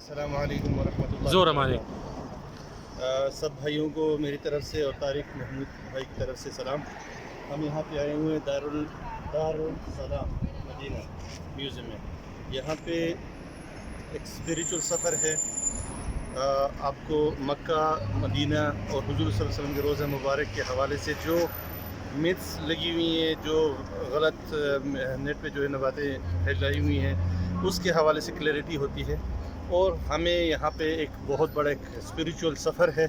السلام علیکم ورحمۃ اللہ زور وبرکاتہ۔ ہمارے سب بھائیوں کو میری طرف سے اور طارق محمود بھائی کی طرف سے سلام۔ ہم یہاں پہ آئے ہوئے ہیں دارالسلام مدینہ میوزیم میں۔ یہاں پہ ایک اسپریچول سفر ہے، آپ کو مکہ مدینہ اور حضور صلی اللہ علیہ وسلم کے روزہ مبارک کے حوالے سے جو میتھس لگی ہوئی ہیں، جو غلط نیٹ پہ جو ہے نا باتیں پھیلائی ہوئی ہیں، اس کے حوالے سے کلیئرٹی ہوتی ہے۔ اور ہمیں یہاں پہ ایک بہت بڑا ایک اسپریچول سفر ہے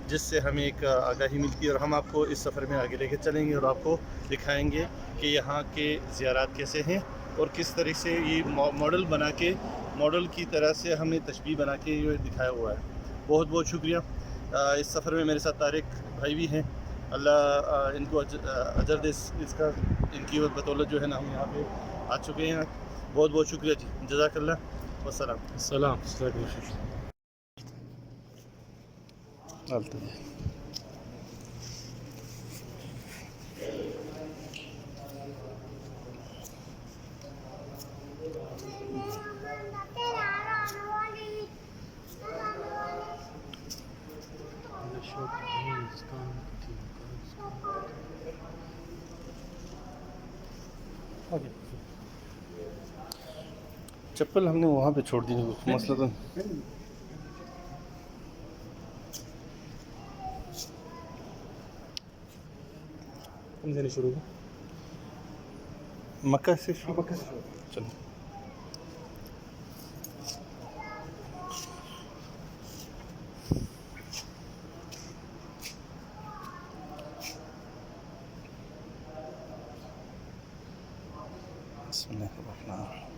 جس سے ہمیں ایک آگاہی ملتی ہے، اور ہم آپ کو اس سفر میں آگے لے کے چلیں گے اور آپ کو دکھائیں گے کہ یہاں کے زیارات کیسے ہیں اور کس طرح سے یہ ماڈل بنا کے، ماڈل کی طرح سے ہمیں تشبیہ بنا کے یہ دکھایا ہوا ہے۔ بہت بہت شکریہ۔ اس سفر میں میرے ساتھ طارق بھائی بھی ہیں، اللہ ان کو اجر دے اس کا، ان کی بدولت جو ہے نا ہم یہاں پہ آ چکے ہیں۔ بہت بہت شکریہ جی، جزاک اللہ، والسلام۔ السلام چپل ہم نے وہاں پہ چھوڑ دی، مسئلہ تو کم سے شروع مکہ سے شروع چلو۔ بسم اللہ الرحمن الرحیم۔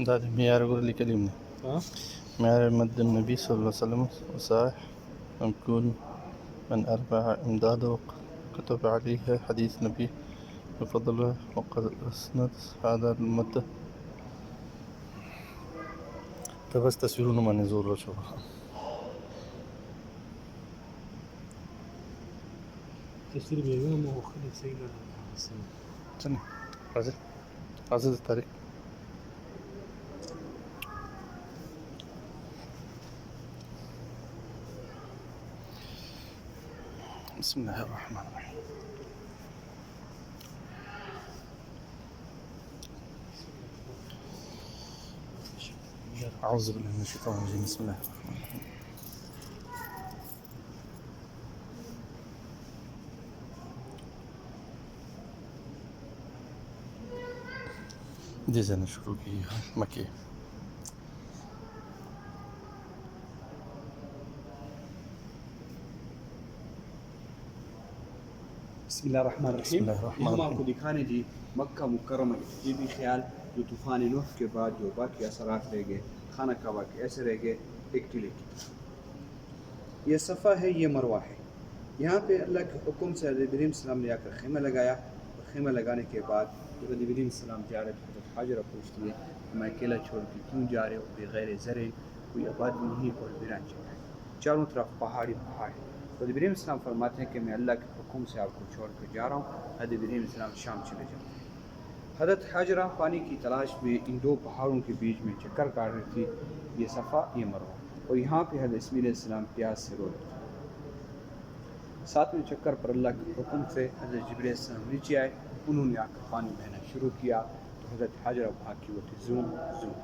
داد معیار أقول لي كلمني معيار مد النبي صلى الله عليه وسلم وصاح يكون من أربع إمداده وكتب عليها حديث نبي بفضله وقد أسند هذا المد بس تصويرون ما نزور شوفها تشتري بيوم وخلي سيدنا سنة عزيز الطريق. بسم الله الرحمن الرحيم. أعوذ بالله من الشيطان الرجيم. بسم الله الرحمن الرحيم. جزانا شروع کی مکے۔ بسم اللہ الرحمن الرحیم۔ ہم آپ کو دکھانے جی مکہ مکرمہ یہ بھی خیال جو طوفان نوح کے بعد جو باقی اثرات رہ گئے، خانہ کعبہ کے ایسے رہ گئے ایکٹیلی کی۔ یہ صفا ہے، یہ مروہ ہے۔ یہاں پہ اللہ کے حکم سے حضرت ابراہیم السلام نے آ کر خیمہ لگایا، اور خیمہ لگانے کے بعد حضرت ابراہیم السلام جا رہے تھے، حضرت حاجرہ پوچھتی ہے میں اکیلا چھوڑ کے کیوں جا رہے ہو، بغیر زرع، کوئی آبادی نہیں اور ویران جگہ ہے، چاروں طرف پہاڑی پہاڑ ہے۔ حضرت ابراہیم السلام فرماتے ہیں کہ میں اللہ کے حکم سے آپ کو چھوڑ کر جا رہا ہوں۔ حضرت ابراہیم السلام شام چلے جاتے ہیں۔ حضرت حاجرہ پانی کی تلاش میں ان دو پہاڑوں کے بیچ میں چکر کاٹ رہی تھی، یہ صفا یہ مروہ، اور یہاں پہ حضرت اسماعیل علیہ السلام پیاس سے رو رہے تھے۔ ساتویں چکر پر اللہ کے حکم سے حضرت جبرائیل علیہ السلام نیچے آئے، انہوں نے آ کر پانی بہنا شروع کیا، تو حضرت حاجرہ وہاں کی وہ تھی زوم زوم،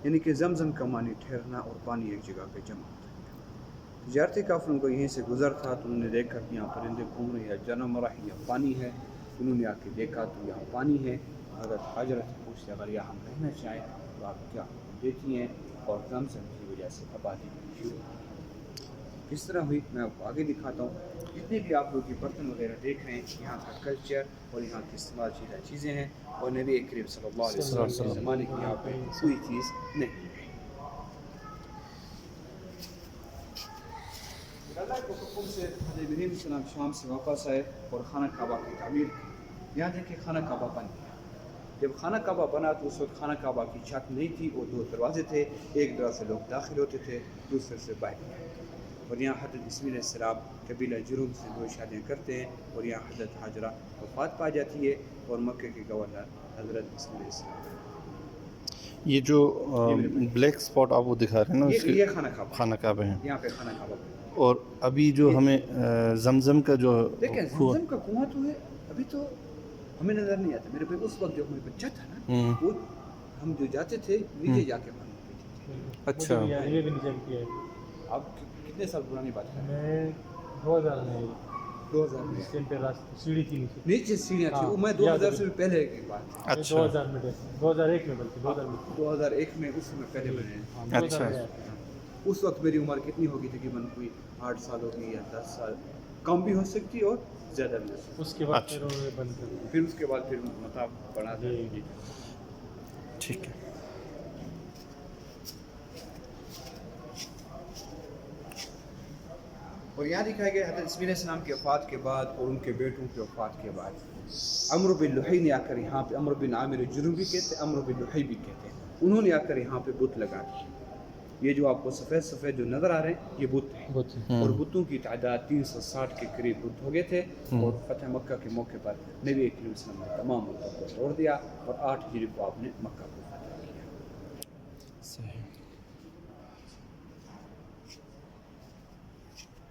یعنی کہ زمزم کا معنی ٹھہرنا اور پانی ایک جگہ پہ جمع ہوتا ہے۔ تجارتی کافروں کو یہیں سے گزر تھا تو انہوں نے دیکھا کہ یہاں پرندے گھوم رہے ہیں، جانور ہیں، یہاں پانی ہے، انہوں نے آ کے دیکھا تو یہاں پانی ہے۔ حضرت حاجرہ سے پوچھتے اگر یہاں ہم رہنا چاہیں تو آپ کیا دیتی ہیں، اور زمزم کی وجہ سے آبادی شروع ہوئی۔ کس طرح ہوئی میں آپ کو آگے دکھاتا ہوں۔ جتنے بھی آپ لوگ یہ برتن وغیرہ دیکھ رہے ہیں، یہاں کا کلچر اور یہاں کی استعمال شدہ چیزیں ہیں، اور نبی کریم صلی اللہ علیہ وسلم کے زمانے کی یہاں پہ کوئی چیز نہیں ہے۔ اللہ کے حکم سے حضرت ابراہیم السلام شام سے واپس آئے اور خانہ کعبہ کی تعمیر کی۔ یہاں دیکھیں خانہ کعبہ بن گیا۔ جب خانہ کعبہ بنا تو اس وقت خانہ کعبہ کی چھت نہیں تھی، اور دو دروازے تھے، ایک طرف سے لوگ داخل ہوتے تھے، دوسرے سے باہر۔ اور یہاں حضرت اسماعیل علیہ السلام قبیلہ جرہم سے 2 شادیاں کرتے ہیں اور یہاں حضرت حاجرہ وفات پا جاتی ہے اور مکہ کے گورنر حضرت اسماعیل علیہ السلام. یہ جو بلیک اسپاٹ آپ وہ دکھا رہے ہیں نا اس کے یہ خانہ کعبہ خانہ کعبہ ہیں. یہاں پہ خانہ کعبہ. اور ابھی جو ہمیں زمزم کا جو دیکھیں زمزم کا کنواں تو ہے ابھی تو ہمیں نظر نہیں آتا. میرے بھائی اس وقت جو ہمیں بچہ تھا نا وہ ہم جو جاتے تھے نیچے جا کے پانی پیتے تھے. اچھا یہ بھی نیچے کیا ہے. اب کتنے سال پرانی بات ہے؟ میں 2000 میں 2000 میں اس کے پہ سیڑھی تھی نیچے سیڑھیاں تھی. میں 2000 سے بھی پہلے کی بات ہے. اچھا 2000 میں 2001 میں بلکہ 2001 میں اس میں پہلے بنے ہیں. اچھا اس وقت میری عمر کتنی ہوگی تقریباً کوئی 8 سال ہوگی یا 10 سال کم بھی ہو سکتی اور زیادہ بھی ہو سکتی. اس کے بعد پھر انہوں نے بند کر دیا. پھر اس کے بعد پھر مطلب بڑھا دیا. ٹھیک ہے. اور یہاں دکھائے گئے حضرت اسماعیل علیہ السلام کی وفات کے بعد اور ان کے بیٹوں کی وفات کے بعد عمرو بن لحی نے آ کر یہاں پہ, عمرو بن عامر جرہمی بھی کہتے ہیں, عمرو بن لحی بھی کہتے ہیں, انہوں نے آ کر یہاں پہ بت لگا دی. یہ جو آپ کو سفید سفید جو نظر آ رہے ہیں یہ بت ہیں. اور بتوں کی تعداد 360 کے قریب بت ہو گئے تھے. اور فتح مکہ کے موقع پر نبی کریم صلی اللہ علیہ وسلم نے تمام بتوں کو چھوڑ دیا اور 8 ہجری کو آپ نے مکہ کو فتح کیا. صحیح.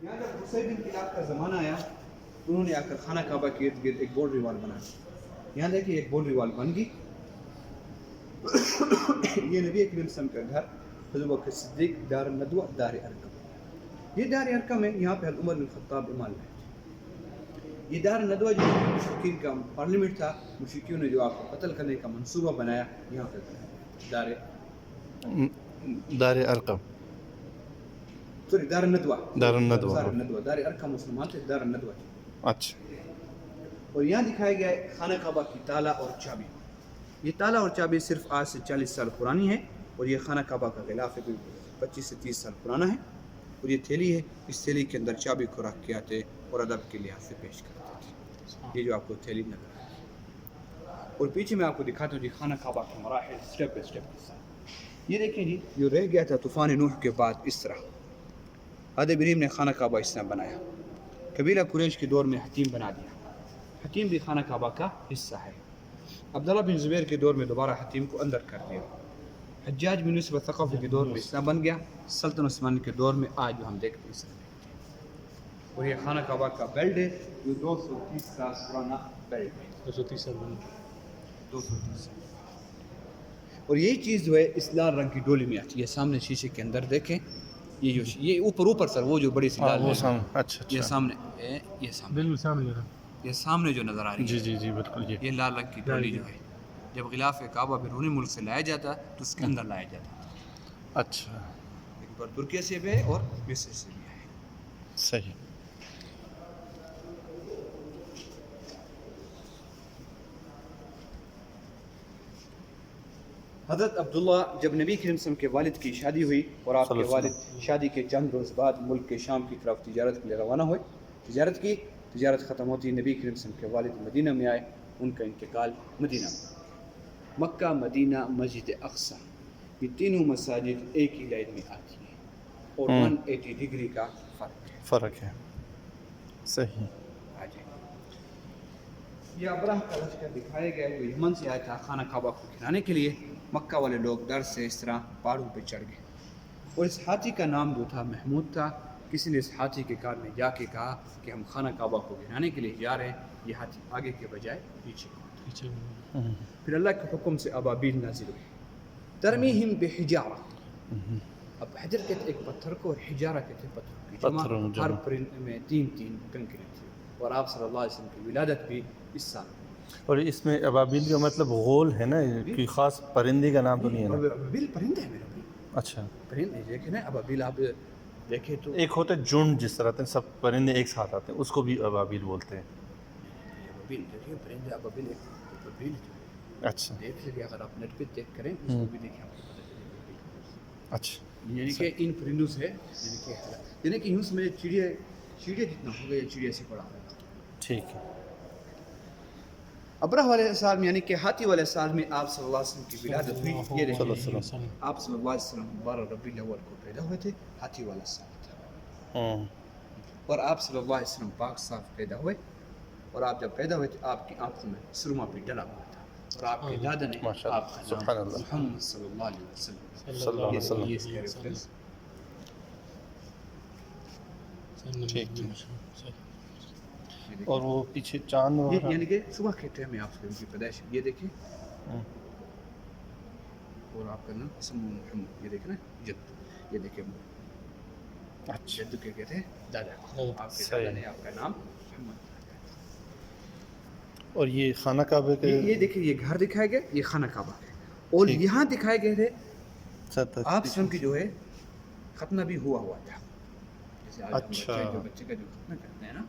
یہاں جب حسین بن کلاب کا زمانہ آیا انہوں نے آ کر خانہ کعبہ کے ارد گرد ایک باؤنڈری وال بنا دی. یہاں دیکھیے ایک باؤنڈری وال بن گئی. یہ نبی کریم صلی اللہ علیہ وسلم کا گھر حضرت بکر صدیق دار الندوہ دار ارقم. یہ دار ارقم ہے. یہاں پہ عمر بن خطاب امام ہے. یہ دار الندوہ جو مشرکین کا پارلیمنٹ تھا, مشرکیوں نے جو آپ کو قتل کرنے کا منصوبہ بنایا یہاں پہ بنایا دار ارقم سوری دار الندوہ. دار الندوہ دار ارقم مسلمان تھے, دار الندوہ. اچھا. اور یہاں دکھایا گیا ہے خانہ کعبہ کی تالا اور چابی. یہ تالا اور چابی صرف آج سے 40 سال پرانی ہے. اور یہ خانہ کعبہ کا غلاف ہے 25 سے 30 سال پرانا ہے. اور یہ تھیلی ہے, اس تھیلی کے اندر چابی کو رکھ کے آتے اور ادب کے لحاظ سے پیش کرتے تھے. یہ جو آپ کو تھیلی نظر آ رہی ہے. اور پیچھے میں آپ کو دکھاتا ہوں جی خانہ کعبہ کے مراحل اسٹیپ بائی اسٹیپ کے ساتھ. یہ دیکھیں جی جو رہ گیا تھا طوفان نوح کے بعد اس طرح حضرت ابراہیم نے خانہ کعبہ اس طرح بنایا. قبیلہ قریش کے دور میں حتیم بنا دیا. حتیم بھی خانہ کعبہ کا حصہ ہے. عبداللہ بن زبیر کے دور میں دوبارہ حتیم کو اندر کر دیا. حجاج بن یوسف الثقفی کے دور میں اسلام بن گیا. سلطنت عثمانی کے دور میں آج جو ہم دیکھتے ہیں اس طرح. اور یہ خانہ کعبہ کا بیلٹ ہے جو 230 سال پرانا بیلٹ ہے. 230 سال بنا. 230 سال. اور یہی چیز جو ہے اس لال رنگ کی ڈولی میں آتی ہے. سامنے شیشے کے اندر دیکھیں یہ جو یہ اوپر سر وہ جو بڑی سی لال وہ ہے. سامنے. اچھا یہ سامنے بالکل سامنے رہا. یہ سامنے جو نظر آ رہی ہے جی جی جی بالکل. یہ لال رنگ کی ڈولی جو ہے جب غلاف کعبہ بیرونی ملک سے لایا جاتا تو اس کے اندر لایا جاتا. اچھا ایک بار ترکیہ سے بھی ہے اور مصر سے بھی ہے. صحیح. حضرت عبداللہ جب نبی کریم صلی اللہ علیہ وسلم کے والد کی شادی ہوئی اور آپ کے والد شادی کے چند روز بعد ملک کے شام کی طرف تجارت کے لیے روانہ ہوئے. تجارت ختم ہوتی نبی کریم صلی اللہ علیہ وسلم کے والد مدینہ میں آئے. ان کا انتقال مدینہ میں. مکہ, مدینہ, مسجد اقصی یہ تینوں مساجد ایک ہی لائن میں آتی ہیں اور 180 ڈگری کا فرق ہے. صحیح. یہ ابراہ کا لشکر دکھایا گیا ہے جو یمن سے آیا تھا خانہ کعبہ کو گرانے کے لیے. مکہ والے لوگ ڈر سے اس طرح پہاڑوں پہ چڑھ گئے. اور اس ہاتھی کا نام جو تھا محمود تھا. کسی نے اس ہاتھی کے کان میں جا کے کہا کہ ہم خانہ کعبہ کو گرانے کے لیے جا رہے ہیں. یہ ہاتھی آگے کے بجائے پیچھے. پھر اللہ کے حکم سے ابابیل نازل ہوئی ترمیہم بحجارہ. اب حجر کہتے ایک پتھر کو اور حجارہ کہتے پتھر کی جمع. ہر پرند میں 3 کنکریاں تھی. اور آپ صلی اللہ علیہ وسلم کی ولادت بھی اس سال. اور اس میں ابابیل کا مطلب غول ہے نا, کوئی خاص پرندے کا نام تو نہیں ہے نا؟ ابابیل پرندہ ہے میرا بھائی. اچھا پرندے دیکھیں نا ابابیل آپ دیکھیں تو ایک ہوتا ہے جھنڈ جس طرح سے سب پرندے ایک ساتھ آتے ہیں اس کو بھی ابابیل بولتے ہیں. ابابیل دیکھیں پرندے ابابیل ایک ابابیل اچھا دیکھ لیجیے اگر آپ نیٹ پہ چیک کریں اس کو بھی دیکھیں آپ کو پتہ چلے گا. اچھا یعنی کہ ان پرندوں سے یعنی کہ یوں سمجھے چڑیا جتنا ہوگا یا چڑیا سے بڑا ہوگا. ٹھیک ہے. ابرہ والے سال میں یعنی کہ ہاتھی والے سال میں آپ صلی اللہ علیہ وسلم کی ولادت ہوئی. یہ دیکھیں آپ صلی اللہ علیہ وسلم 12 ربیع الاول کو پیدا ہوئے تھے. ہاتھی والا سال تھا. اور آپ صلی اللہ علیہ وسلم پاک صاف پیدا ہوئے، اور آپ جب پیدا ہوئے تو آپ کی آنکھوں میں سرما بھی ڈلا ہوا تھا، اور آپ کے دادا نے آپ کا نام محمد صلی اللہ علیہ وسلم یہ اس کا ریفرنس۔ ٹھیک اور وہ پیچھے چاند وغیرہ یعنی کہ صبح کے ٹائم میں آپ سے ان کی پیدائش، یہ دیکھیں، اور آپ کا نام اسم محمد، یہ دیکھیں نا جد، یہ دیکھیں اچھا جد کے کہتے ہیں دادا، آپ کے دادا نے آپ کا نام محمد۔ اور یہ خانہ کعبہ کے یہ دیکھیں، یہ گھر دکھائے گئے، یہ خانہ کعبہ ہے، اور یہاں دکھائے گئے تھے آپ سن کی جو ہے ختنہ بھی ہوا تھا، جیسے آج اچھا بچے کا جو ختنہ کرتے ہیں نا،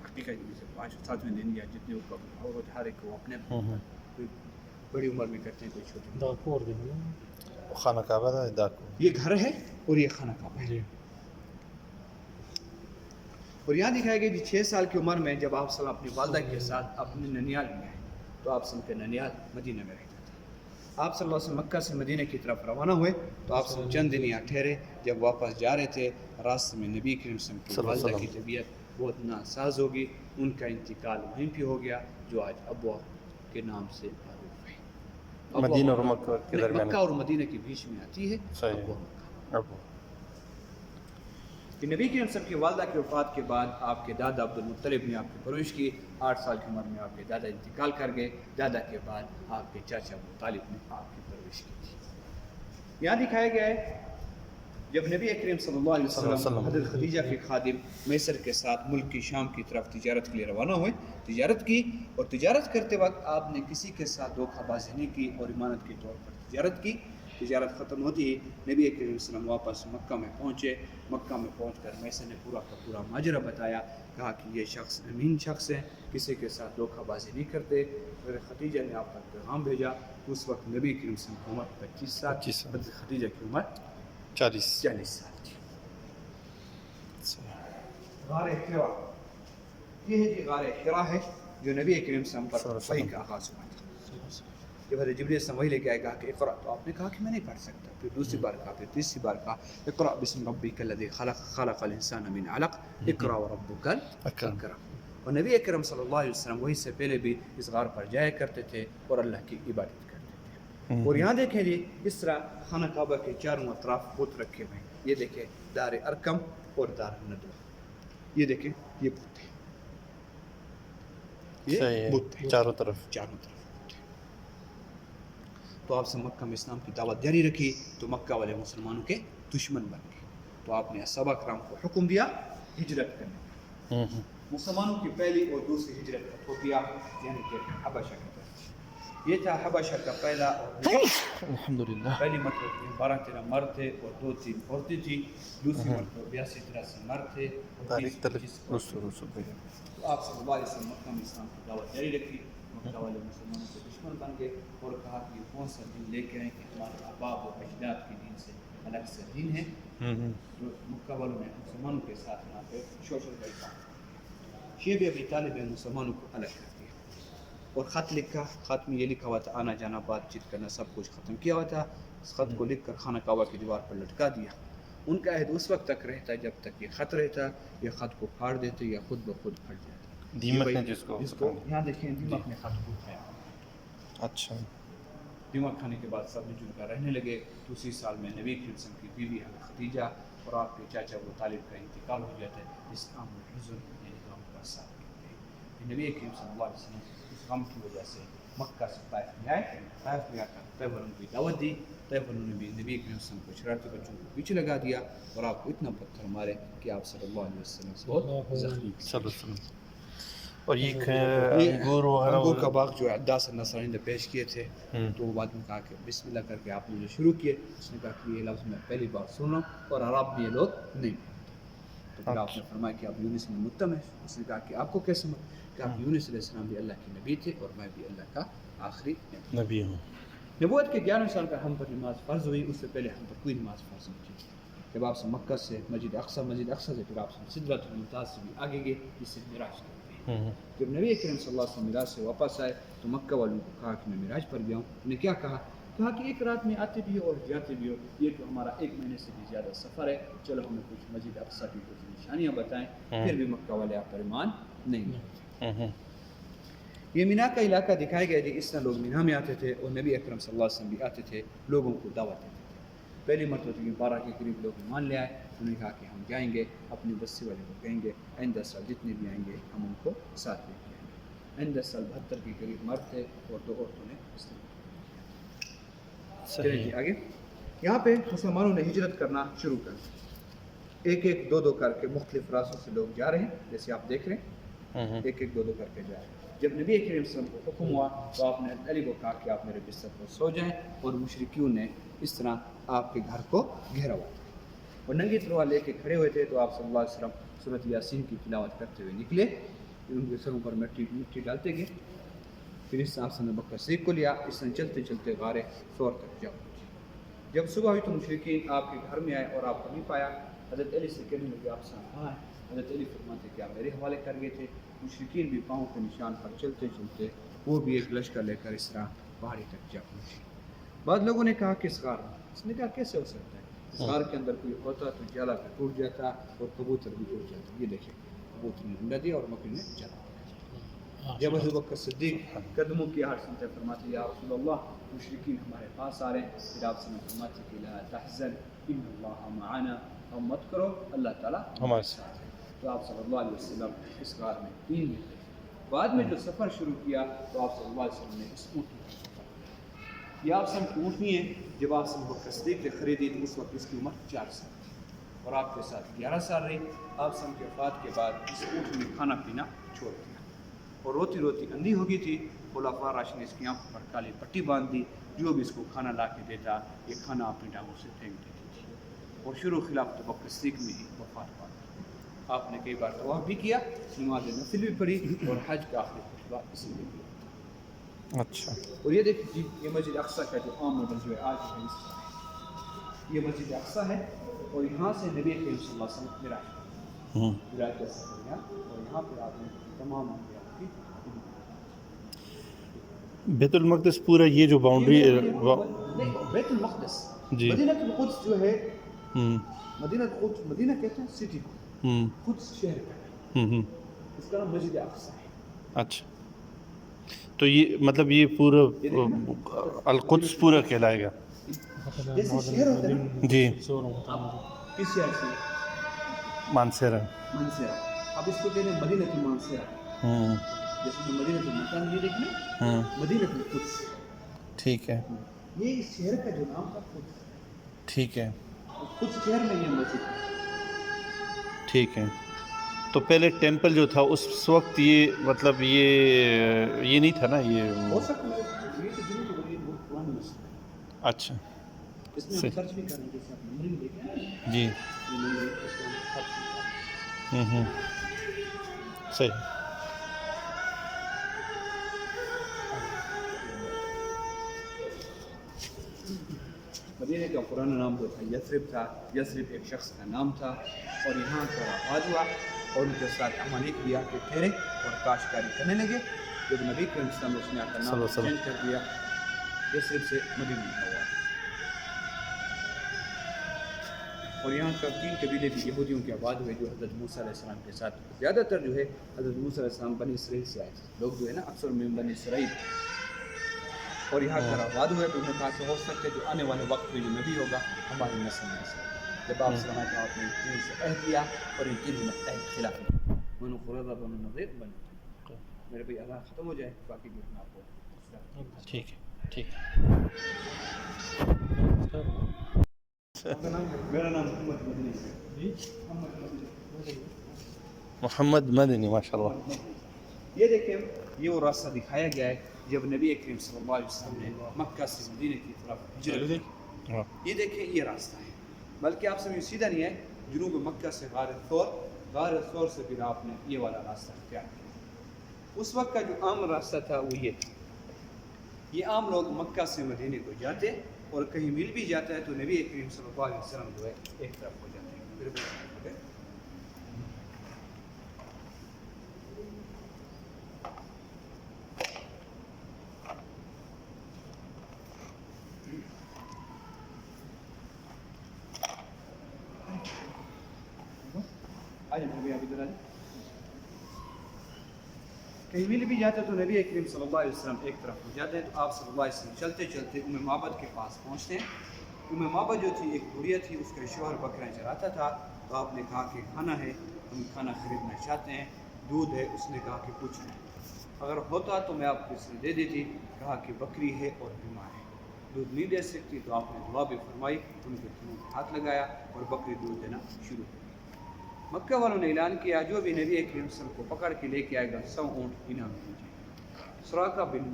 حقیقت جیسے 5-7ویں دن یا جتنے اور ہر ایک کو اپنے کوئی بڑی عمر میں کرتے ہیں، کوئی چھوٹی خانہ کعبہ تھا داکو، یہ گھر ہے اور یہ خانہ کعبہ ہے۔ اور یہاں دکھایا گیا کہ 6 سال کی عمر میں جب آپ صلی اللہ اپنی والدہ کے ساتھ اپنے ننیال میں آئے تو آپ صلی اللہ کے ننیال مدینہ میں رہتا تھا۔ آپ صلی اللہ علیہ وسلم مکہ سے مدینہ کی طرف روانہ ہوئے تو آپ صلی اللہ چند دن یہاں ٹھہرے۔ جب واپس جا رہے تھے راستے میں نبی کریم صلی اللہ علیہ وسلم کی والدہ کی طبیعت بہت ناساز ہوگی، ان کا انتقال وہیں پہ ہو گیا جو آج ابوا کے نام سے معروف ہے۔ مدینہ اور مکہ کے درمیان، مکہ اور مدینہ کے بیچ میں آتی ہے ابوا۔ کہ نبی کریم صلی اللہ علیہ وسلم کی والدہ کی وفات کے بعد آپ کے دادا عبد المطلب نے آپ کی پرورش کی۔ 8 سال کی عمر میں آپ کے دادا انتقال کر گئے۔ دادا کے بعد آپ کے چاچا ابو طالب نے آپ کی پرورش کی تھی۔ یہاں دکھایا گیا ہے جب نبی کریم صلی اللہ علیہ وسلم حضرت خدیجہ کے خادم میسر کے ساتھ ملک کی شام کی طرف تجارت کے لیے روانہ ہوئے، تجارت کی، اور تجارت کرتے وقت آپ نے کسی کے ساتھ دھوکہ بازی نہیں کی اور امانت کے طور پر تجارت کی۔ تجارت ختم ہوتی ہی نبی کریم صلی اللہ علیہ وسلم واپس مکہ میں پہنچے۔ مکہ میں پہنچ کر میسر نے پورا کا پورا ماجرا بتایا، کہا کہ یہ شخص امین شخص ہے، کسی کے ساتھ دھوکہ بازی نہیں کرتے۔ حضرت خدیجہ نے آپ کا پیغام بھیجا۔ اس وقت نبی کریم صلی اللہ علیہ وسلم کی عمر 25 سال، حضرت خدیجہ کی عمر 40 سال تھی۔ غار حرا، یہ ہے جی غار حرا ہے جو نبی کریم صلی اللہ علیہ وسلم پر وحی کا آغاز ہوا تھا۔ جب حضرت جبریل سے وحی لے کے آئے، کہا کہ اقرأ، تو آپ نے کہا کہ میں نہیں پڑھ سکتا۔ پھر دوسری بار کہا، پھر تیسری بار کہا اقرأ بسم ربک الذی خلق، خلق الانسان من علق، اقرأ وربک الاکرم۔ اور نبی اکرم صلی اللہ علیہ وسلم وحی سے پہلے بھی اس غار پر جایا کرتے تھے اور اللہ کی عبادت کرتے تھے۔ اور یہاں دیکھیں جی اس طرح خانہ کعبہ کے چاروں اطراف بت رکھے ہوئے ہیں۔ یہ دیکھیں دار ارکم اور دار ندوہ، یہ دیکھیں یہ بت ہے، یہ بت ہے چاروں طرف۔ تو آپ سے مکہ میں اسلام کی دعوت جاری رکھی تو مکہ والے مسلمانوں کے دشمن بن گئے، تو آپ نے صحابہ کرام کو حکم دیا ہجرت کرنے کا۔ مسلمانوں کی پہلی اور دوسری ہجرت ایتھوپیا یعنی کہ حبشہ کی طرف، یہ تھا حبشہ کا پہلا اور الحمدللہ پہلی مرتبہ 12-13 مرد تھے اور 2-3 عورتیں تھیں۔ دوسری مرتبہ 82-83 مرد تھے اور 30-25 عورتیں۔ تو آپ صلی اللہ علیہ وسلم مکہ میں اسلام کی دعوت جاری رکھی۔ مکہ والے مسلمانوں کے دشمن بن گئے اور کہا کہ یہ کون سا دین لے کے آئے کہ ہمارے آباء و اجداد کے دین سے الگ سے دین ہے۔ تو مکہ والوں نے مسلمانوں کے ساتھ یہاں پہ شوشل کا کام، شیب ابی طالب نے مسلمانوں کو الگ کر دیا اور خط لکھا۔ خط میں یہ لکھا ہوا تھا آنا جانا بات چیت کرنا سب کچھ ختم کیا ہوا تھا۔ اس خط کو لکھ کر خانہ کعبہ کی دیوار پر لٹکا دیا۔ ان کا عہد اس وقت تک رہتا جب تک یہ خط رہتا، یہ خط کو پھاڑ دیتے یا خود بخود پھٹ جاتا۔ دیمک نے جس کو یہاں دیکھیں دیمک نے خط کو کھایا۔ اچھا دیمک کھانے کے بعد سب مل کر رہنے لگے۔ دوسری سال میں نبی کریم صلی اللہ علیہ وسلم کی بیوی حضرت خدیجہ اور آپ کے چاچا ابو طالب کا انتقال ہو جاتا ہے۔ اس عام الحزن یعنی غم کا ساتھ دیتے ہیں۔ نبی کریم صلی اللہ علیہ وسلم اس غم کی وجہ سے مکہ سے طائف میں آئے۔ طائف میں آ کر طیب والوں کی دعوت دی۔ طیب والوں نے بھی نبی کریم صلی اللہ علیہ وسلم کو شرارتی بچوں کو پیچھے لگا دیا اور آپ کو اتنا پتھر مارے کہ آپ صلی اللہ علیہ وسلم سے بہت زخمی ہوئے۔ اور یہ انگور کا باغ جو عداس النصرانی نے پیش کیے تھے، تو وہ بعد میں کہا کہ بسم اللہ کر کے آپ نے جو شروع کیے، اس نے کہا کہ یہ لفظ میں پہلی بار سن رہا ہوں اور عرب میں یہ لوگ نہیں مانتے۔ تو پھر آپ نے فرمایا کہ آپ یونس میں متم ہے۔ اس نے کہا کہ آپ کو کیسے کہ آپ یونس علیہ السلام بھی اللہ کے نبی تھے اور میں بھی اللہ کا آخری نبی ہوں۔ نبوت کے 11 سال پر ہم پر نماز فرض ہوئی، اس سے پہلے ہم پر کوئی نماز فرض نہیں تھی۔ جب آپ سے مکہ سے مسجد اقصی سے پھر آپ سے سدرۃ المنتہا سے بھی آگے گئے، جس سے معراج کرتے ہیں۔ جب نبی کریم صلی اللہ علیہ وسلم معراج سے واپس آئے تو مکہ والوں کو کہا کہ میں معراج پر گیا ہوں۔ انہیں کیا کہا کہا کہ ایک رات میں آتے بھی ہو اور جاتے بھی ہو، یہ تو ہمارا 1 مہینے سے بھی زیادہ سفر ہے، چلو ہمیں کچھ مسجد اقصیٰ کی کچھ نشانیاں بتائیں. پھر بھی مکہ والے آپ پر ایمان نہیں لاتے. یہ مینا کا علاقہ دکھایا گیا جی. اس طرح لوگ مینا میں آتے تھے اور نبی اکرم صلی اللہ علیہ وسلم بھی آتے تھے، لوگوں کو دعوت دیتے تھے. پہلی مرتبہ تو 12 کے قریب لوگ ایمان لے آئے. انہوں نے کہا کہ ہم جائیں گے اپنی بستی والے کو کہیں گے آئندہ سال جتنے بھی آئیں گے ہم ان کو ساتھ لے کے آئیں گے. آئندہ سال 72 کے قریب مرد تھے اور 2 عورتوں نے اسلام. چلیں جی آگے. یہاں پہ مسلمانوں نے ہجرت کرنا شروع کر دی. ایک ایک 2 کر کے مختلف راستوں سے لوگ جا رہے ہیں، جیسے آپ دیکھ رہے ہیں، ایک ایک 2 کر کے جا رہے ہیں. جب نبی کریم صلی اللہ علیہ وسلم کو حکم ہوا تو آپ نے علی کو کہا کہ آپ میرے بستر پر سو جائیں، اور مشرکین نے اس طرح آپ کے گھر کو گھیرا ہوا تھا اور ننگی تلوار لے کے کھڑے ہوئے تھے. تو آپ صلی اللہ علیہ وسلم سورۃ یاسین کی تلاوت کرتے ہوئے نکلے. ان کے سروں پر مٹی ڈالتے گئے. پھر اس طرح آپ نے بکر صدیق کو لیا. اس طرح چلتے چلتے غار ثور تک جاؤ. جب صبح ہوئی تو مشرکین آپ کے گھر میں آئے اور آپ کو نہیں پایا. حضرت علی سے کہنے لگے آپ صاحب کہاں ہیں؟ حضرت علی فرماتے کہ آپ میرے حوالے کر گئے تھے. مشرکین بھی پاؤں کے نشان پر چلتے چلتے وہ بھی ایک لشکر لے کر اس طرح پہاڑی تک جا پہنچے. بعض لوگوں نے کہا کہ اس غار میں. اس نے کہا کیسے ہو سکتا ہے؟ اس غار کے اندر کوئی ہوتا تو جالا پہ ٹوٹ جاتا اور کبوتر بھی ٹوٹ جاتا. یہ دیکھیں کبوتر نے انڈا دیا اور مکڑی نے جلا. جب ابو بکر صدیق قدموں کی آہٹ سنتے فرماتے یا رسول اللہ مشرکین ہمارے پاس آ رہے ہیں. پھر آپ سے فرماتے کہ لا تحزن ان اللہ معنا، اور مت کرو اللہ تعالیٰ ہمارے ساتھ ہے. تو آپ صلی اللہ علیہ وسلم اس غار میں 3 دن رہے. بعد میں جو سفر شروع کیا تو آپ صلی اللہ علیہ وسلم نے اس اونٹنی کا سفر کیا. یہ آپ سب کی اونٹنی ہے. جب آپ ابو بکر صدیق نے خریدی تو اس وقت اس کی عمر 4 سال اور آپ کے ساتھ 11 سال رہی. آپ سب کی وفات کے بعد اس اونٹنی نے کھانا پینا چھوڑ دیا اور روتی روتی اندھی ہو گئی تھی. خلفاء راشدین نے اس کی آنکھوں پر کالی پٹی باندھ دی. جو بھی اس کو کھانا لا کے دیتا یہ کھانا اپنی ٹانگوں سے پھینک دیتی تھی. اور شروع خلافت ابو بکر صدیق میں ہی وفات پا. آپ نے کئی بار طواف بھی کیا، نماز نفل بھی پڑھی اور حج کا آخری خطبہ اسی لیے کیا. اچھا. اور یہ دیکھیں جی یہ مسجد اقصیٰ کا جو عام ماڈل جو ہے آج ہے اس طرح. یہ مسجد اقصیٰ ہے اور یہاں سے نبی کریم صلی اللہ علیہ وسلم معراج کا سفر کیا اور یہاں پر آپ نے تمام انبیاء کی. بیت المقدس پورا یہ جو باؤنڈری بیت المقدس جی مدینہ القدس جو ہے مدینہ القدس مدینہ کہتے ہیں سٹی کو، قدس شہر کا ہے. اس کا نام مسجد اقصیٰ ہے. اچھا تو یہ مطلب یہ پورا القدس پورا کہلائے گا. جیسے شہر ہوتا ہے نا جی کس شہر سے مانسیرا. مانسیرا. اب اس کو کہتے ہیں مدینہ مانسیرا. جیسے کہ مدینہ المکان یہ دیکھیں مدینہ القدس. ٹھیک ہے. یہ اس شہر کا جو نام تھا قدس. ٹھیک ہے. قدس شہر میں یہ مسجد ہے. ٹھیک ہے. تو پہلے ٹیمپل جو تھا اس وقت یہ مطلب یہ نہیں تھا نا یہ ہو سکتا ہے یہ تو جنوب کی بڑی بہت پرانی مسجد ہے. اچھا اس میں ہم سرچ بھی کریں گے جیسے آپ نمبرنگ دیکھیں جی یہ نمبرنگ اس کو ہم سرچ بھی کریں. صحیح. مدینہ کا پرانا نام جو تھا یثرب تھا. یثرب ایک شخص کا نام تھا اور یہاں کا آباد ہوا اور ان کے ساتھ امالیک بھی آ کے ٹھہرے اور کاشتکاری کرنے لگے. جب نبی کریم صلی اللہ علیہ وسلم نے اپنا نام چینج کر دیا یثرب سے مدینہ ہوا. اور یہاں کا 3 قبیلے بھی یہودیوں کے آباد ہوئے جو حضرت موسیٰ علیہ السلام کے ساتھ. زیادہ تر جو ہے حضرت موسیٰ علیہ السلام بنی اسرائیل سے آئے تھے. لوگ جو ہے نا اکثر میں بنی اسرائیل اور یہاں کا آباد ہوئے. تو انہوں نے کہا کہ ہو سکتا ہے جو آنے والے وقت میں جو نبی ہوگا ہماری نسل میں سے. جب آپ صلی اللہ علیہ وسلم نے ان سے عہد لیا اور ان کی عہد خلاف بنو قریظہ بنو نضیر بنو. میرے بھائی اللہ ختم ہو جائے باقی جو ہے آپ کو. ٹھیک ہے. ٹھیک میرا نام محمد مدنی ماشاء اللہ. یہ دیکھیں یہ وہ راستہ دکھایا گیا ہے جب نبی کریم صلی اللہ علیہ وسلم نے مکہ سے مدینہ کی طرف ہجرت کی. یہ دیکھیں یہ راستہ ہے بلکہ آپ سمجھیں سیدھا نہیں ہے. جنوب مکہ سے غار ثور سے پھر آپ نے یہ والا راستہ اختیار کیا. اس وقت کا جو عام راستہ تھا وہ یہ تھا. یہ عام لوگ مکہ سے مدینے کو جاتے اور کہیں مل بھی جاتا ہے تو نبی کریم صلی اللہ علیہ وسلم جو ہے ایک طرف ہو جاتے ہیں. ابھی ابھی ادھر کہیں مل بھی جاتے تو نبی کریم صلی اللہ علیہ وسلم ایک طرف ہو جاتے ہیں تو آپ صلی اللہ علیہ وسلم چلتے چلتے ام معبد کے پاس پہنچتے ہیں. ام معبد جو تھی ایک بڑھیا تھی, اس کا شوہر بکرا چراتا تھا. تو آپ نے کہا کہ کھانا ہے, ہم کھانا خریدنا چاہتے ہیں, دودھ ہے. اس نے کہا کہ کچھ نہیں, اگر ہوتا تو میں آپ کو اس نے دے دیتی. کہا کہ بکری ہے اور بیمار ہے, دودھ نہیں دے سکتی. تو آپ نے دعا بھی فرمائی, ان کے تھنوں میں ہاتھ لگایا اور بکری دودھ دینا شروع کی. مکہ والوں نے اعلان کیا جو بھی نبی کریم صلی اللہ علیہ وسلم کو پکڑ کے لے کے آئے گا 100 اونٹ انعام دیجیے. سراقہ بن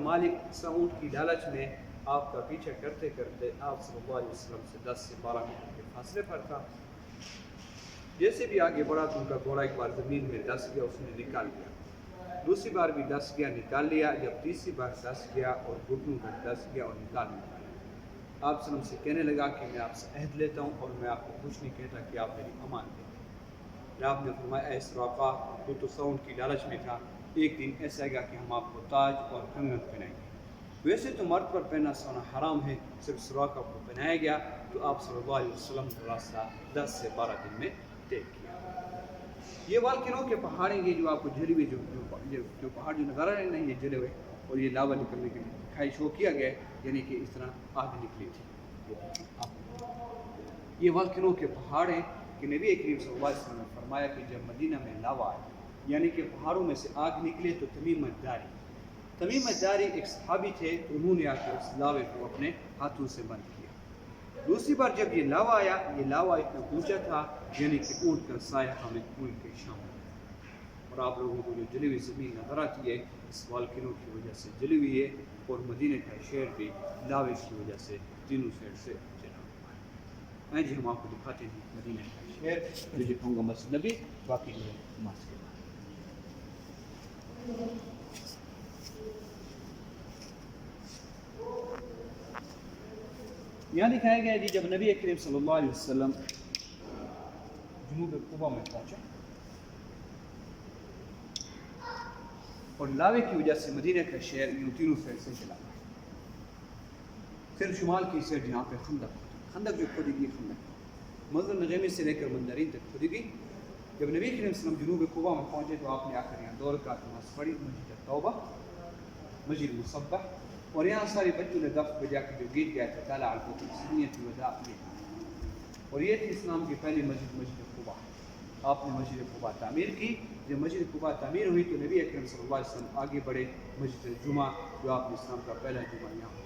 مالک 100 اونٹ کی لالچ میں آپ کا پیچھا کرتے کرتے آپ صلی اللہ علیہ وسلم سے 10 سے 12 میٹر کے فاصلے پر تھا. جیسے بھی آگے بڑھا تو ان کا گھوڑا ایک بار زمین میں ڈس گیا, اس نے نکال لیا. دوسری بار بھی ڈس گیا, نکال لیا. جب تیسری بار ڈس گیا اور گھٹنوں کا ڈس گیا اور نکال لیا. آپ صلی اللہ علیہ وسلم سے کہنے لگا کہ میں آپ سے عہد لیتا ہوں اور میں آپ کو کچھ نہیں کہتا کہ آپ میری امان دیں. آپ نے فرمایا اے سراقہ, تو 100 اونٹ کی لالچ میں تھا, ایک دن ایسا آئے گا کہ ہم آپ کو تاج اور کنگن پہنائیں گے. ویسے تو مرد پر پہنا سونا حرام ہے, صرف سراقہ کو پہنایا گیا. تو آپ صلی اللہ علیہ وسلم کا راستہ 10 سے 12 دن میں طے کیا. یہ والکنوں کے پہاڑیں یہ جو آپ کو جلی ہوئی جو پہاڑ جو نظر آ رہے ہیں یہ جلے ہوئے, اور یہ لاوا نکلنے کے لیے خواہش ہو کیا گیا, یعنی کہ اس طرح آگ نکلی تھی. یہ والکنوں کے پہاڑ ہیں کہ نبی کریم صلی اللہ علیہ وسلم نے فرمایا کہ جب مدینہ میں لاوا آئے, یعنی کہ پہاڑوں میں سے آگ نکلے, تو تمیم الداری ایک صحابی تھے, تو انہوں نے آ کے اس لاوے کو اپنے ہاتھوں سے بند کیا. دوسری بار جب یہ لاوا آیا, یہ لاوا اتنا اونچا تھا یعنی کہ اونٹ کا سایہ ہمیں اونٹ کے شامل. اور آپ لوگوں کو جو جلی ہوئی زمین نظر آتی ہے اس والکنوں کی وجہ سے جلی ہوئی ہے, اور مدینہ کا شہر بھی لاوے کی وجہ سے تینوں سائڈ سے جلا ہوا ہے. جی ہم آپ کو دکھاتے ہیں مدینہ کا شہر, جو دکھاؤں گا مسجد نبی, باقی جو ہے نماز کے بعد. یہاں دکھایا گیا جی جب نبی کریم صلی اللہ علیہ وسلم جنوب قبا میں پہنچا اور لاوے کی وجہ سے مدینہ کا شہر یوں تینوں سائڈ سے جلا. پھر شمال کی سائڈ یہاں پہ خندق جو کھودی گئی, خندق مسجد نغیمی سے لے کر مندرین تک کھودی گئی. جب نبی کریم صلی اللہ علیہ وسلم جنوب قبا میں پہنچے تو آپ نے آ کر یہاں 2 رکعت نماز پڑھی, مسجد توبہ, مسجد مصبح, اور یہاں سارے بچوں نے دف بجا کے جو گیت گیا تھا تعالیٰ البۃ سنیت الوداع, اور یہ تھی اسلام کی پہلی مسجد قبا. آپ نے مسجد قبا تعمیر کی. جب مسجد قبا تعمیر ہوئی تو نبی اکرم صلی اللہ علیہ وسلم آگے بڑھے مسجد جمعہ, جو آپ نے اسلام کا پہلا جمعہ یہاں.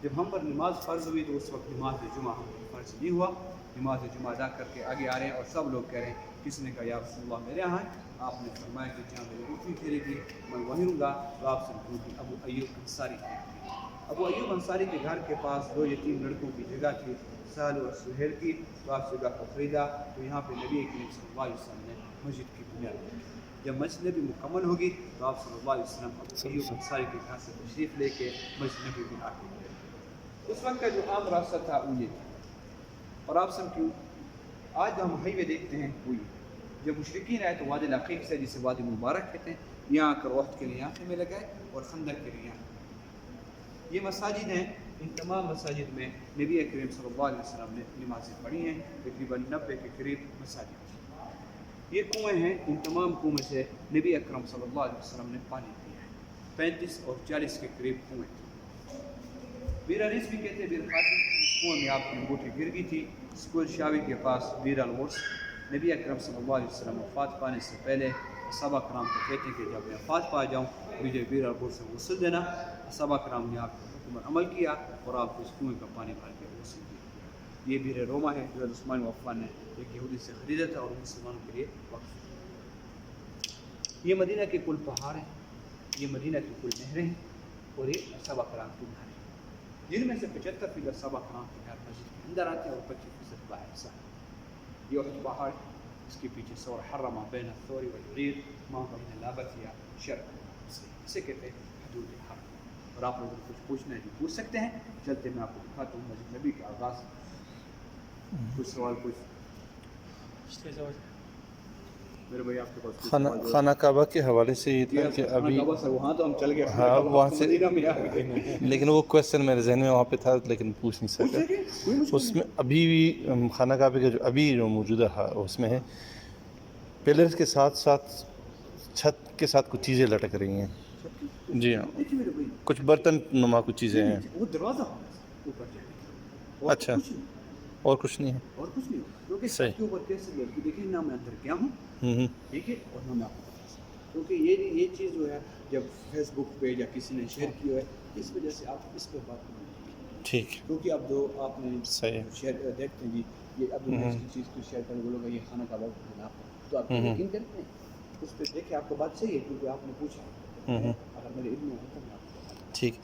جب ہم پر نماز فرض ہوئی تو اس وقت نماز جمعہ ہم پر فرض نہیں ہوا. نماز جمعہ ادا کر کے آگے آ رہے ہیں اور سب لوگ کہہ رہے ہیں, کس نے کہا یا رسول اللہ میرے یہاں ہے. آپ نے فرمایا کہ جہاں میری اٹھنی پھیرے گی میں وہیں ہوں گا. تو آپ سے پوچھی ابو ایوب انصاری تھے. ابو ایوب انصاری کے گھر کے پاس 2 یتیم لڑکوں کی جگہ تھی, سہل اور سہیل کی. تو آپ جگہ کو خریدا, تو یہاں پہ نبی کریم صلی اللہ علیہ وسلم نے مسجد کی بنیاد رکھی. جب مسجد نبی مکمل ہوگی تو آپ صلی اللہ علیہ وسلم ابو ایوب انصاری کے گھر سے تشریف لے کے مسجد نبی میں آ کے گئے. اس وقت کا جو عام راستہ تھا وہ یہ تھا, اور آپ سب کیوں آج ہم ہائی وے دیکھتے ہیں وہ یہ. جب مشرکین آئے تو وادی العقیق سے, جسے وادی مبارک کہتے ہیں, یہاں آ کر وقت کے لیے یہاں خیمے لگائے اور خندق کے لیے یہاں. یہ مساجد ہیں, ان تمام مساجد میں نبی کریم صلی اللہ علیہ وسلم نے نمازیں پڑھی ہیں. تقریباً 90 کے قریب مساجد. یہ کنویں ہیں, ان تمام کنویں سے نبی اکرم صلی اللہ علیہ وسلم نے پانی پیا ہے. 35 اور 40 کے قریب کنویں تھے. بیر عریس بھی کہتے ہیں, بیر خاتم, اس کنویں میں آپ کی انگوٹھی گر گئی تھی. اسکول شاوی کے پاس بیر الورس. نبی اکرم صلی اللہ علیہ وسلم وفات پانے سے پہلے صحابہ کرام کو کہتے ہیں کہ جب میں وفات پا جاؤں مجھے بیر الورس سے غسل دینا. صحابہ کرام نے آپ کے حکم پر عمل کیا اور آپ کو اس کنویں کا پانی بھر کے غسل دیا. یہ بیر روما ہے جو عثمان عفان نے ایک یہودی سے خریدا تھا اور مسلمانوں کے لیے وقف. یہ مدینہ کے کل پہاڑ ہیں, یہ مدینہ کی کل نہریں ہیں, اور یہ صحابہ کرام کی گھر ہیں, جن میں سے 75% صحابہ کرام کے گھر مسجد کے اندر آتے ہیں اور 25% باہر سے. یہ احد پہاڑ, اس کے پیچھے سور حرم بین الثور والجریر ما بین لابت یا شرق, اسے کہتے ہیں حدود حرم. اور آپ لوگوں کو کچھ پوچھنا ہے جو پوچھ سکتے ہیں. چلتے میں آپ کو دکھاتا ہوں مسجد نبی کے آغاز. کچھ سوال کچھ میرے بھائی آپ کے پاس خانہ کعبہ کے حوالے سے یہ تھا کہ ابھی وہاں تو ہم چل گئے, ہاں وہاں سے, مدینہ میں آ گئے. لیکن وہ کویشچن میرے ذہن میں وہاں پہ تھا لیکن پوچھ نہیں سکا. اس میں ابھی بھی خانہ کعبے کا جو ابھی جو موجودہ اس میں ہے, پلرز کے ساتھ ساتھ چھت کے ساتھ کچھ چیزیں لٹک رہی ہیں. جی ہاں, کچھ برتن نما کچھ چیزیں ہیں. وہ دروازہ اوپر جانے کا, اچھا, اور کچھ نہیں ہے. اور کچھ نہیں, کیونکہ صحیح. کے اوپر کیسے لڑکی دیکھیں نہ میں اندر گیا ہوں, ہوں ٹھیک ہے, اور نہ میں آپ کو بتا سکتا, کیونکہ یہ چیز جو ہے جب فیس بک پہ یا کسی نے شیئر کی ہے, اس وجہ سے آپ اس پہ بات نہیں کریں. ٹھیک, کیونکہ اب جو آپ نے صحیح شیئر دیکھتے ہیں جی, یہ اب کی چیز کو شیئر کرنے بولو گا یہ خانہ کعبہ کے خلاف ہے, تو آپ یقین کرتے ہیں اس پہ. دیکھیں آپ کو بات صحیح ہے کیونکہ آپ نے پوچھا, اگر میرے علم میں ہوتا ہے آپ کو. ٹھیک.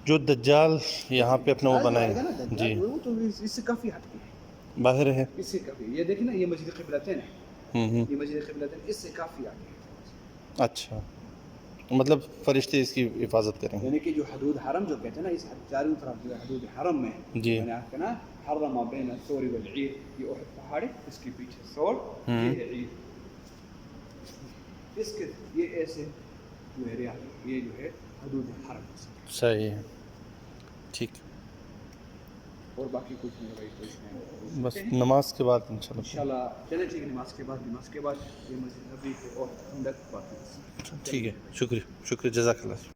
جو دجال یہاں پہ اپنا وہ بنائے گا نا جی, وہ تو اس سے کافی ہٹ کے ہے, باہر ہے. اس سے کافی, یہ دیکھیں نا یہ مسجد قبلتین ہے, یہ مسجد قبلتین اس سے کافی آگے ہے. اچھا, مطلب فرشتے اس کی حفاظت کریں گے. یعنی کہ جو حدود حرم جو کہتے ہیں نا, اس چاروں طرف جو حدود حرم میں جی, میں نے آپ کہا نا حرم بین الثور والعیر, یہ احد پہاڑ ہے, اس کے پیچھے ثور, یہ ہے عیر. اس کے یہ ایسے جو ہے یہ جو ہے حدود حرم. صحیح ہے. ٹھیک, اور باقی کچھ نہیں بھائی, کچھ نہیں, بس نماز کے بعد انشاءاللہ. چلے ٹھیک ہے, نماز کے بعد یہ مسجد نبی کے اور ٹھنڈک باقی. ٹھیک ہے, شکریہ, جزاک اللہ.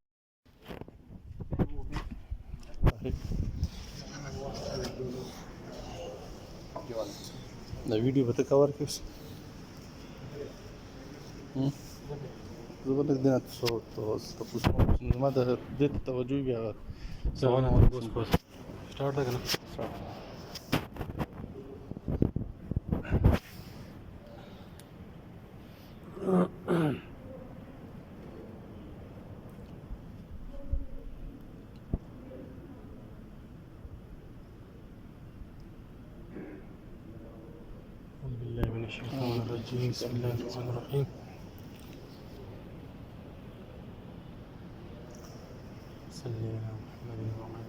ویڈیو بتا کور کیس زبردست دینا تو پوچھ ما ده دې توجه بیا سوالونه بس سٹارٹ ده کنه. بالله من الشيطان الرجيم, بسم الله الرحمن الرحيم. صلي على محمد وعلى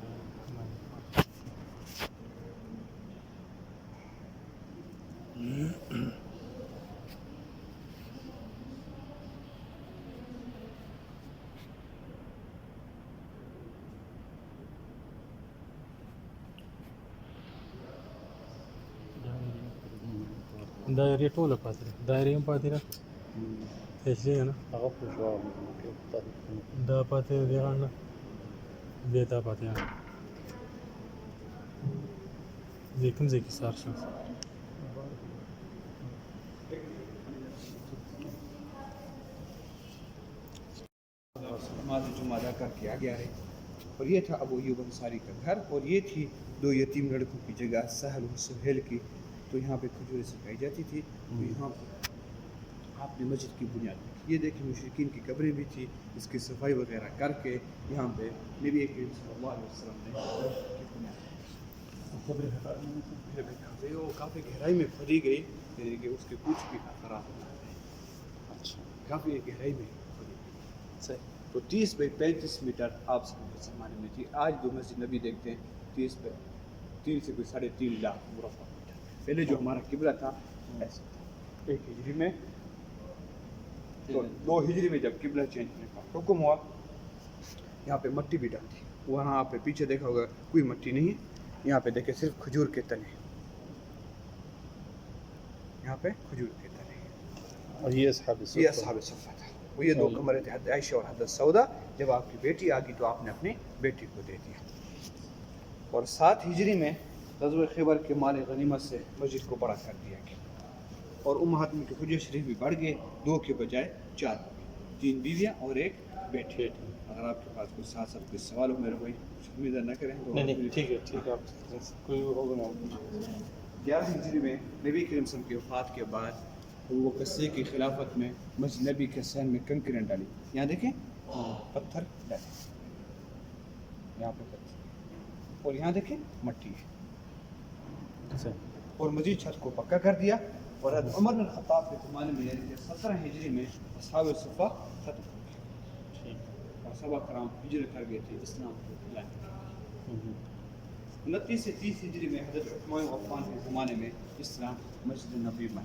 محمد. دایره ټوله پاتې ده, دایره هم پاتې ده, تشریح نه هغه خو جواب دا پاتې ده, دغه نه بیا دا پاتې ده. دې کوم ځای کې سار شو؟ نماز جمعہ ادا کر کے آگے آئے, اور یہ تھا ابو ایوب انصاری کا گھر, اور یہ تھی دو یتیم لڑکوں کی جگہ سہل و سہیل کی. تو یہاں پہ کھجوریں سکھائی جاتی تھی, تو یہاں آپ نے مسجد کی بنیاد رکھی. یہ دیکھیں مشرکین کی قبریں بھی تھی, اس کی صفائی وغیرہ کر کے یہاں پہ نبی کریم صلی اللہ علیہ وسلم نے قبریں ہٹائی, وہ کافی گہرائی میں کھودی گئی, یعنی کہ اس کے کچھ بھی خراب ہونا ہے. اچھا, کافی گہرائی میں کھودی گئی. صحیح. تو 30 بائی 35 میٹر آپ کے زمانے میں تھی. آج جو مسجد نبی دیکھتے ہیں 30 سے کوئی 3.5 لاکھ مربع میٹر. پہلے جو ہمارا قبلہ تھا ایسا تھا. 1 ہجری میں, 2 ہجری میں جب قبلہ چینج ہونے کا حکم ہوا, یہاں پہ مٹی بھی ڈال تھی. وہاں آپ پیچھے دیکھا ہوگا کوئی مٹی نہیں ہے, یہاں پہ دیکھیں صرف کھجور کے تنے, یہاں پہ کھجور کے تنے. اور یہ اصحاب صفہ تھا. وہ یہ 2 کمرے تھے, حضرت عائشہ اور حضرت سودا. جب آپ کی بیٹی آ گئی تو آپ نے اپنی بیٹی کو دے دیا. اور 7 ہجری میں غزوہ خیبر کے مال غنیمت سے مسجد کو بڑا کر دیا گیا, اور امہات کے حجر شریف بھی بڑھ گئے, 2 کے بجائے 4 ہو گئے, 3 بیویاں اور 1 بیٹی. اگر آپ کے پاس کوئی ساتھ سب کوئی سوال ہو میرے بھائی, امید نہ کریں تو نہیں. ٹھیک ہے, آپ کوئی ہوگا نا. 11 ہجری میں نبی کریم صلی اللہ علیہ وسلم کی وفات کے بعد وہ قصے کی خلافت میں مسجد نبی کے سین میں کنکریاں ڈالی. یہاں دیکھیں پتھر ڈالے, یہاں پہ پتھر, اور یہاں دیکھیں مٹی ہے, اور مزید چھت کو پکا کر دیا. اور حضرت عمر بن الخطاب کے زمانے میں یعنی 17 ہجری میں اصحاب صفہ ختم ہو گئے, اور صحابہ کرام ہجرت کر گئے تھے اسلام کو پھیلانے. 29 سے 30 ہجری میں حضرت عثمان و عفان کے زمانے میں اسلام مسجد نبی میں.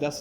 10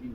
3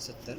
70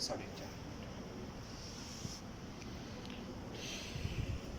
4.5।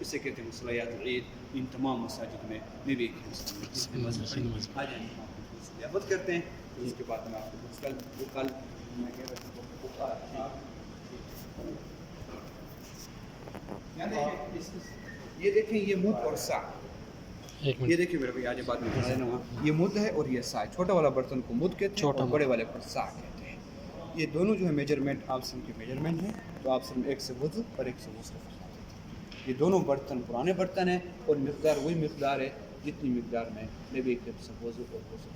اسے کہتے ہیں مصلیات عید. ان تمام مساجد میں بھی ایک آ جائیں ضیافت کرتے ہیں. اس کے بعد میں آپ کو کل میں کہہ رہا ہوں یہ دیکھیں یہ مد اور سا. یہ دیکھیں میرے بھائی آج بعد میں بتا دینا وہاں یہ مد ہے اور یہ سا. چھوٹا والا برتن کو مد کہتے ہیں اور بڑے والے پر سا کہتے ہیں. یہ دونوں جو ہے میجرمنٹ آپ سن کے میجرمنٹ ہیں. تو آپ سن ایک سے وضو اور ایک سے غسل. یہ دونوں برتن پرانے برتن ہیں اور مقدار وہی مقدار ہے جتنی مقدار میں نبی کریم سے وضو اور غسل.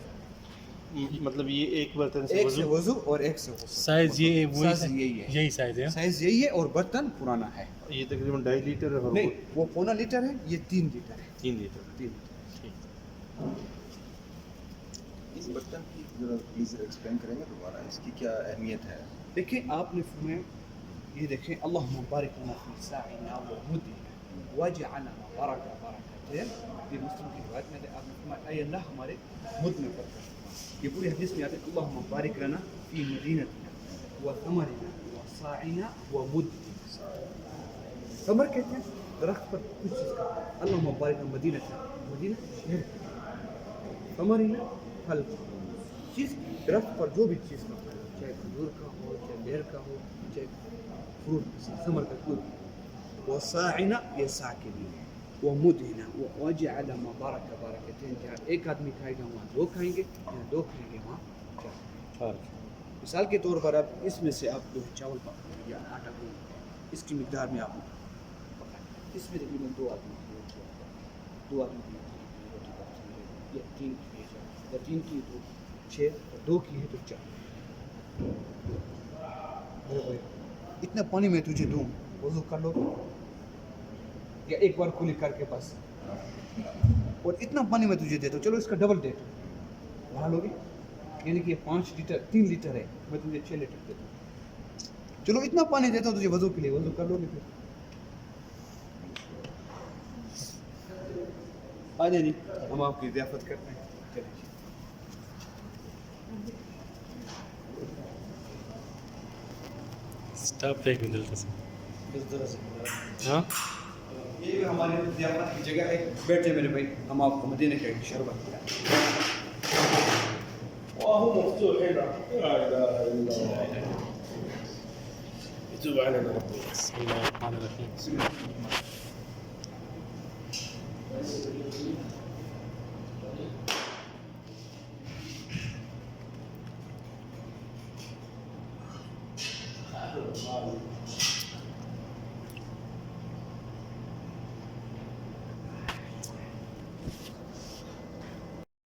مطلب یہ ایک برتن سے ایک سے وضو اور ایک سے غسل. سائز یہ سائز یہی ہے. یہی سائز ہے. سائز یہی ہے اور برتن پرانا ہے. یہ تقریباً 2.5 لیٹر ہے. نہیں وہ 0.5 لیٹر ہے, یہ 3 لیٹر ہے. 3 لیٹر. 3 لیٹر. اس برتن کی ذرا پلیز ایکسپلین کریں گے دوبارہ, اس کی کیا اہمیت ہے؟ دیکھیں آپ نے فرمایا یہ دیکھیں اللہم بارک لنا فی ساعنا و مدنا واجعلنا برکہ برکتین. یہ مسلم کی روایت میں آپ نے فرمایا اے اللہ ہمارے مد میں برکت. یہ پوری حدیث میں آتا ہے اللہم بارک لنا فی مدینتنا و ثمرنا و صاعنا و مدنا. ثمر کہتے ہیں درخت پر کچھ چیز کا. اللہم بارک لنا مدینتنا, مدینہ شہر. ثمرنا پھل چیز درخت پر جو بھی چیز کا پھل, چاہے کھجور کا ہو, چاہے بیر کا ہو, چاہے فروٹ ثمر کا کوئی. وہ صاعنا یہ سا کے لیے. وہ مدنا وجعل مبارک برکتین. جہاں ایک آدمی کھائے گا وہاں 2 کھائیں گے, جہاں 2 کھائیں گے وہاں 4. مثال کے طور پر اب اس میں سے آپ جو چاول پکائیں یا آٹا گوندھ اس کی مقدار میں آپ پکائیں. اس میں تقریباً 2 آدمی کی روٹی پکتی ہے یا 3 کی ہے, یا 3 کی تو 6 اور 2 کی ہے تو 4. اتنا پانی میں تجھے دوں, وضو کر لو یا ایک بار کلی کر کے بس. اور اتنا پانی میں تجھے دیتا ہوں, چلو اس کا ڈبل دیتا ہوں, وہاں لوگے یعنی کہ 5 لیٹر 3 لیٹر ہے, میں تجھے 6 لیٹر دیتا ہوں. چلو اتنا پانی دیتا ہوں تجھے وضو کے لیے, وضو کر لو گے پھر. آ جائیں جی, ہم آپ کی ضیافت کرتے ہیں. چلیں جی. اسٹاف ایک منٹ جلتا سے. ہاں یہ بھی ہماری ضیافت کی جگہ ہے. بیٹھے میرے بھائی, ہم آپ کو مدینے کا ایک شربت پلائیں. وهو مفتوح هنا. لا اله الا الله. يتوب علينا ربنا. بسم اللہ الرحمن الرحیم.